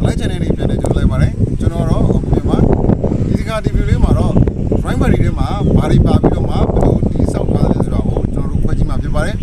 Let's channel ni pun ada jual mana? Jono ro, aku memang. Di sini ada video mana ro? Primary dia mah, bari babi tu mah, betul di South Wales tu ro. Jono ro kaji mah mana?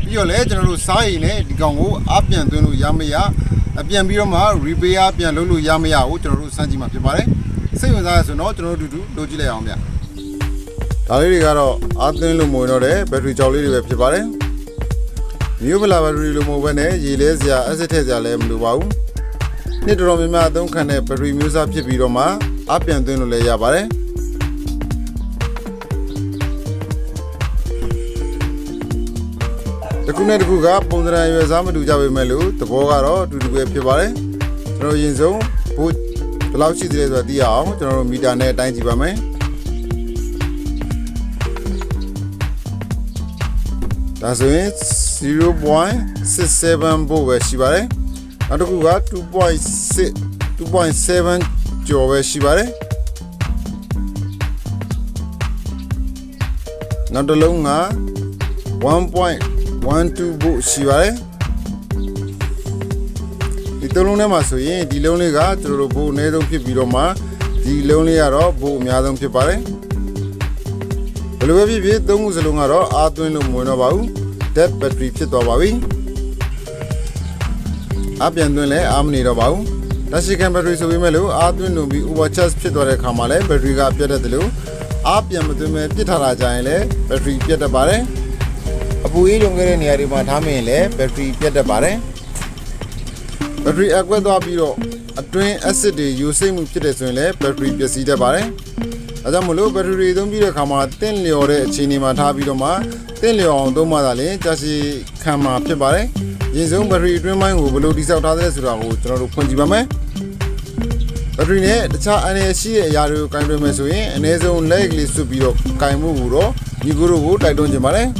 Iyo le, jono ro sai ni di kamu apian tu nu yamaya, apian biru mah, repair apian lalu yamaya, jono ro sanji mah mana? Saya masa suno jono dulu loji le yang dia. Tadi ni kalau aten lu mau nore, bateri jauh ni web mana? New bela bateri lu mau bene, jelas ya, aset ya le melu bau. Ni dorong memang ada kan bateri musa pun biru mah, apa yang tu nu le ya bare. Tekuna juga pondra yang sama tu jawab melu, tu bawa ro, tu web pun bare. Terus insau, put, kalau sih dia tu dia, terus media ni time jiba me. Tasnya 0.67 bawa sih bare. Ada juga 2.7 jauh sih bare. Nanti lunga 1.12 bu sih bare. Itu lungnya masuk ye, di lungnya ga terus bu nedong pi biru mah, di lungnya ro bu miadong pi bare. Kalau bagi tunggu selunga ro, atuin lu mau bau, dead battery pi tu bawi. Apa yang tu le, amni ro bau. Nasi kan battery suwi melu, atuin lu bi ubat cas pi tu ada kamale, battery ga pi ada dulu. Apa yang betul me pi thara jaye le, battery pi ada bare. Abu ini longgar ni hari mana kami le, battery pi ada bare. Battery aku tu api ro, atuin acid using mungkin desu le, battery pi sih ada bare. Aja mulu bateri itu bila kamar ten liore cini mata bila mah ten liore tu mah dalih jadi kamar apa bare. Jadi bateri itu memang belum disau tada sudah aku terlalu kunci bame. Bateri ni cak ane sih yaru kain mesu ini, ane so lagi listu bila kain mu guru, ni guru guru tak don jemare.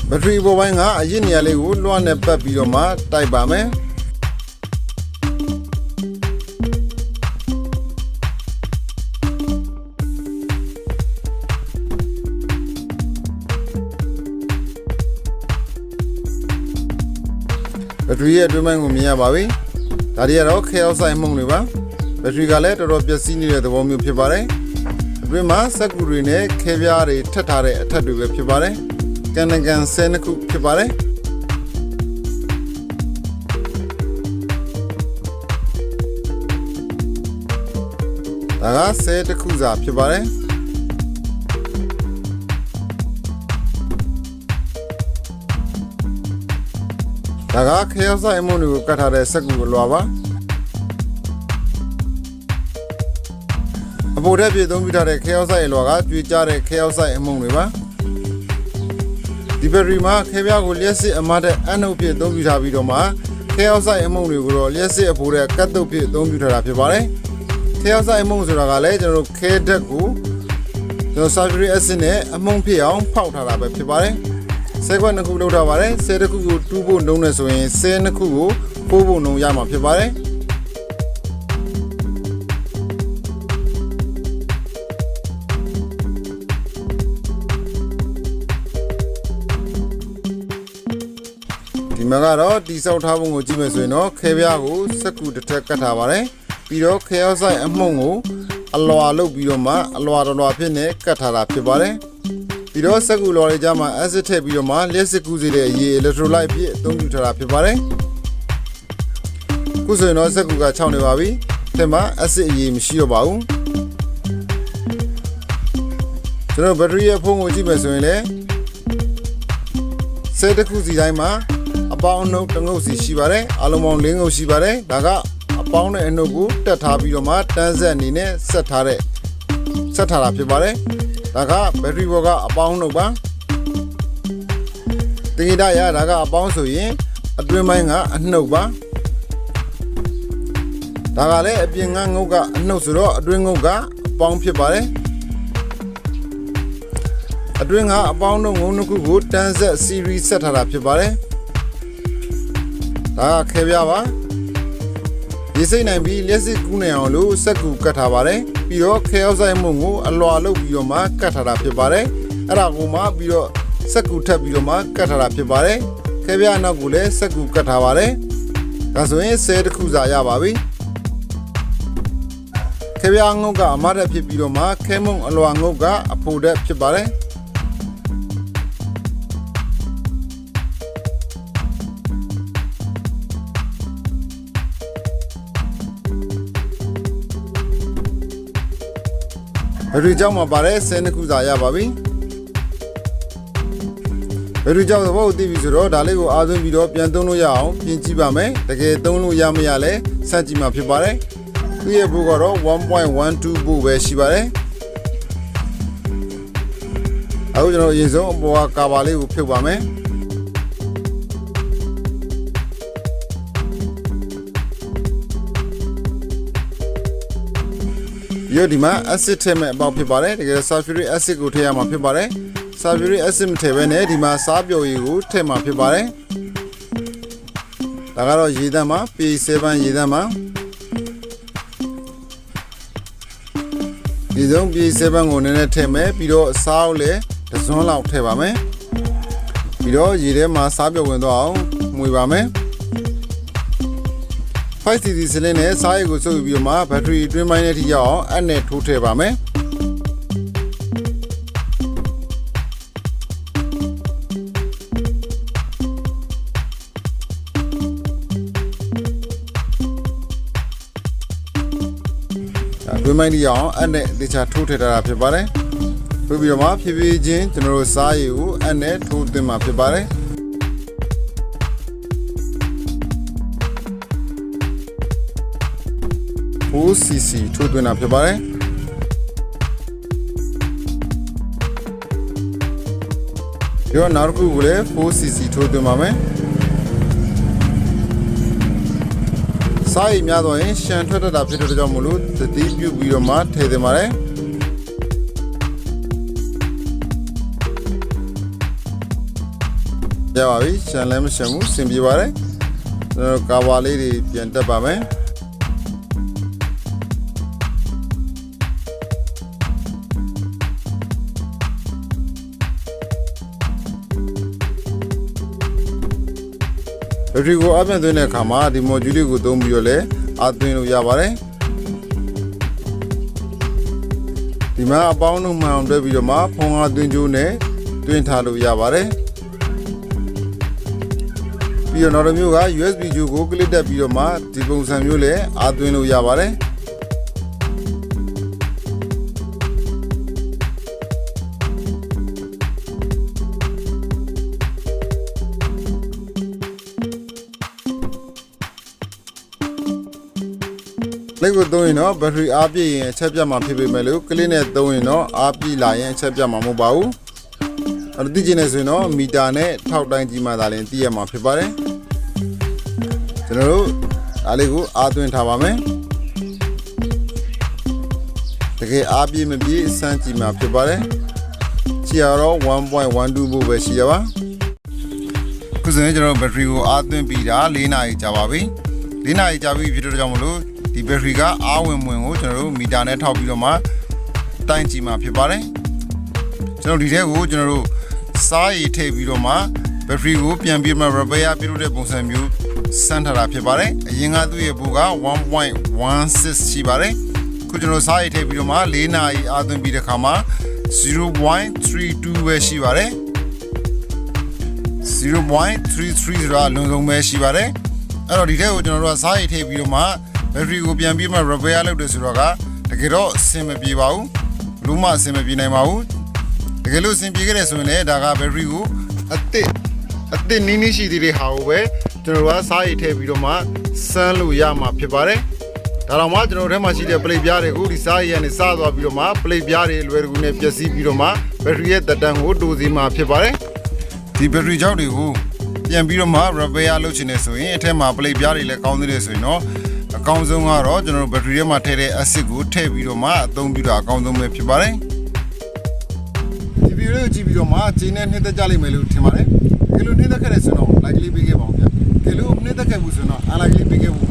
Bateri bawa ingat, aje ni alih luar nepap biru mah, tai bame. Bateri itu memang umumnya bawi. Tadi ada kaya saya mung ni ba. Bateri kalau terus biasa ni ada bawa miu pibare. Bateri mah sekuru ni kaya hari tertare terdu pibare. Kan sen aku kepare. Daga set aku zap kepare. Daga kaya saya mau ni kata seku luar. Abu dah biar dong biar kaya saya luar, biar kaya saya mau ni ba. Di bateri mah kaya aku lihat si amada anu pi dong bisa biru mah kaya saya emang ni guru lihat si apura kado pi dong bisa rapi bare kaya saya emang sudah kali jadi kaya daku jadi sabri asine emang pi yang pau thara rapi bare sekwan aku udah bare sedaku tubuh dong nesuin senaku kubu dong yama pi bare Magaro di South Habung uji mesuino, kaya aku seku detek kata bare, biro kaya saya emongu, alwa alu biro ma, alwa alwa pene kata rapi bare, biro seku lori jama asete biro ma, leseku zile ye electrolyte pi tunggu terapi bare, kusuino seku ga chau ne babi, tema aset ye msio bau, jadi bateri apung uji mesuile, sedeku zilai ma. Apa anu tengok si bare, alumon lengo si bare, daga apa anu enogu tetapi rumah tanzan ni ne setara pi bare, daga bateri boga apa anu bang, tinggi dah daga apa anu soye, adui main anu bang, daga le api ngoga anu suro adui ngoga apa anu pi bare, adui apa anu ngono kugut tanzan series setara pi bare. Kaya apa? Biasanya nabi lihat si guna yang lu seku kata bare. ပြီးတော့ခဲရောက်ဆိုင်မှုကိုအလွာလုပ်ပြီးတော့မှကတ်ထားတာဖြစ်ပါတယ်အဲ့ဒါကိုမှပြီးတော့စက်ကူထပ်ပြီးတော့မှကတ်ထားတာဖြစ်ပါတယ်ခဲပြားနောက်ကိုလည်းစက်ကူကတ်ထားပါတယ်ဒါဆိုရင်10တစ်ခုစာရပါပြီခဲပြားငုတ်ကအမတ်တက်ဖြစ်ပြီးတော့မှခဲမုံအလွာငုတ်ကအဖိုတက်ဖြစ်ပါတယ်ဘယ်လိုကြောင့်မှပါတယ်10နှစ်ခုစာရပါပြီဘယ်လိုကြောင့်သဘောကိုသိပြီဆိုတော့ဒါလေးကိုအားသွင်းပြီးတော့ပြန်သုံးလို့ရအောင်ပြင်ကြည့်ပါမယ်တကယ်သုံးလို့ရမရလဲစမ်းကြည့်မှာဖြစ်ပါတယ်သူ့ရဲ့ဘိုးကတော့ 1.12 ဘိုးပဲရှိပါတယ်အခုကျွန်တော်အရင်ဆုံးအပေါ်ကကာဗာလေးကိုဖြုတ်ပါမယ်ဒီဒီမှာ acid ထည့်မဲ့အပေါက်ဖြစ်ပါတယ်တကယ် sulfuric acid ကိုထည့်ရမှာဖြစ်ပါတယ် sulfuric acid မထည့်ဘဲနဲ့ဒီမှာစားပျော်ရည်ကိုထည့်မှာဖြစ်ပါတယ်ဒါကတော့ရေသန့်မှာ P7 ရေသန့်မှာဒီဆုံး P7 ကိုနည်းနည်းထည့်မယ်ပြီးတော့စားအောင်လည်းတစ်စွန်းလောက်ထည့်ပါမယ်ပြီးတော့ရေထဲမှာစားပျော်ဝင်သွားအောင်မှွေပါမယ်5cc စလင်းနဲ့စားရည်ကိုစုပ်ပြီးတော့မှဘက်ထရီအတွင်းပိုင်းနဲ့ထိရောက်အောင်အနဲ့ထိုးထည့်ပါမယ်အတွင်းပိုင်းထိရောက်အောင်အနဲ့တေချာထိုးထည့်ထားတာဖြစ်ပါတယ်ထိုးပြီးတော့မှဖြည်းဖြည်းချင်းကျွန်တော်တို့စားရည်ကိုအနဲ့ထိုးသွင်းမှာဖြစ်ပါတယ်4cc ထိုးသွင်းတာဖြစ်ပါတယ်ဒီတော့နောက်တစ်ခုကိုလည်း 4cc ထိုးသွင်းပါမယ်စားရည်များတော့ရင်ရှန်ထွက်တတ်တာဖြစ်တဲ့ကြောင့်မလို့သတိပြုပြီးတော့မှထည့်သင့်ပါတယ်ရပါပြီရှန်လည်းမရှန်ဘူးစင်ပြေပါတယ်ကျွန်တော်ကာဗာလေးတွေပြန်တက်ပါမယ်ဘက်ထရီကိုအပြန်သွင်းတဲ့အခါမှာဒီမော်ဂျူးလေးကိုသုံးပြီးတော့လည်းအသွင်းလို့ရပါတယ်ဒီမှာအပေါင်းတို့မှန်အောင်တွဲပြီးတော့မှဖုံးအားသွင်းကြိုးနဲ့တွင်းထားလို့ရပါတယ်ပြီးတော့နောက်တစ်မျိုးက USB ကြိုးကိုကလစ်တက်ပြီးတော့မှဒီပုံစံမျိုးလည်းအသွင်းလို့ရပါတယ်လက်ကိုသုံးရင်တော့ဘက်ထရီအားပြည့်ရင်အချက်ပြတ်မှာဖြစ်ပေမဲ့လို့ကလစ်နဲ့သုံးရင်တော့အားပြည့်လာရင်အချက်ပြတ်မှာမဟုတ်ပါဘူးအဲ့ဒါသိချင်နေဆိုရင်တော့မီတာနဲ့ထောက်တိုင်းကြီးမှသာလျှင်သိရမှာဖြစ်ပါတယ်ကျွန်တော်တို့အားလေးကိုအားသွင်းထားပါမယ်တကယ်အားပြည့်မပြည့်စမ်းကြည့်မှာဖြစ်ပါတယ်ချီရတော့ 1.12 ဘို့ပဲရှိရပါခုဆိုရင်ကျွန်တော်ဘက်ထရီကိုအားသွင်းပြီးတာ4နာရီကြာပါပြီ4နာရီကြာပြီဖြစ်တဲ့ကြောင့်မလို့ဒီဘက်ထရီကအားဝင်ဝင်ကိုကျွန်တော်တို့မီတာနဲ့ထောက်ပြီးတော့မှတိုင်းကြည့်မှာဖြစ်ပါတယ်ကျွန်တော်ဒီထဲကိုကျွန်တော်တို့စားရည်ထည့်ပြီးတော့မှဘက်ထရီကိုပြန်ပြီးမှ repair ပြုလုပ်တဲ့ပုံစံမျိုးစမ်းထားတာဖြစ်ပါတယ်အရင်ကသူ့ရဲ့ဘိုးက 1.16 ရှိပါတယ်ခုကျွန်တော်စားရည်ထည့်ပြီးတော့မှ4နာရီအားသွင်းပြီးတဲ့ခါမှာ 0.32 ပဲရှိပါတယ်0.33 ဆိုတာလုံဆုံးပဲရှိပါတယ်အဲ့တော့ဒီထဲကိုကျွန်တော်တို့ကစားရည်ထည့်ပြီးတော့မှဘက်ထရီကိုပြန်ပြီးမှ repair လုပ်တယ်ဆိုတော့ကတကယ်တော့အဆင်မပြေပါဘူးလုံးဝအဆင်မပြေနိုင်ပါဘူးတကယ်လို့အဆင်ပြေခဲ့တယ်ဆိုရင်လည်းဒါကဘက်ထရီကိုအသစ်နီးနီးရှိသေးတဲ့ဟာကိုပဲကျွန်တော်တို့ကစားရည်ထည့်ပြီးတော့မှစမ်းလို့ရမှာဖြစ်ပါတယ်ဒါတော့မှကျွန်တော်တို့ထဲမှာရှိတဲ့ပလိတ်ပြားတွေကိုဒီစားရည်ကနေစားသွားပြီးတော့မှပလိတ်ပြားတွေလွယ်ကူနဲ့ပျက်စီးပြီးတော့မှဘက်ထရီရဲ့သက်တမ်းကိုတိုးစီမှာဖြစ်ပါတယ်ဒီဘက်ထရီကြောင့်တွေကိုပြန်ပြီးတော့မှ repair လုပ်ချင်နေဆိုရင်အထက်မှာပလိတ်ပြားတွေလည်းကောင်းသေးတယ်ဆိုရင်တော့အကောင်းဆုံးကတော့ကျွန်တော်တို့ဘက်ထရီထဲမှာထည့်တဲ့ acid ကိုထည့်ပြီးတော့မှအသုံးပြုတာအကောင်းဆုံးပဲဖြစ်ပါတယ်ဒီဗီဒီယိုလေးကိုကြည့်ပြီးတော့မှကျင်းနဲ့နှိမ့်သက်ကြလိမ့်မယ်လို့ထင်ပါတယ်ဒီလိုနှိမ့်သက်ခဲ့တဲ့ဆိုတော့ like လေးပေးခဲ့ပါဦးဗျာဒီလိုနှိမ့်သက်ခဲ့ဘူးဆိုတော့ unlike လေးပေးခဲ့ဖို့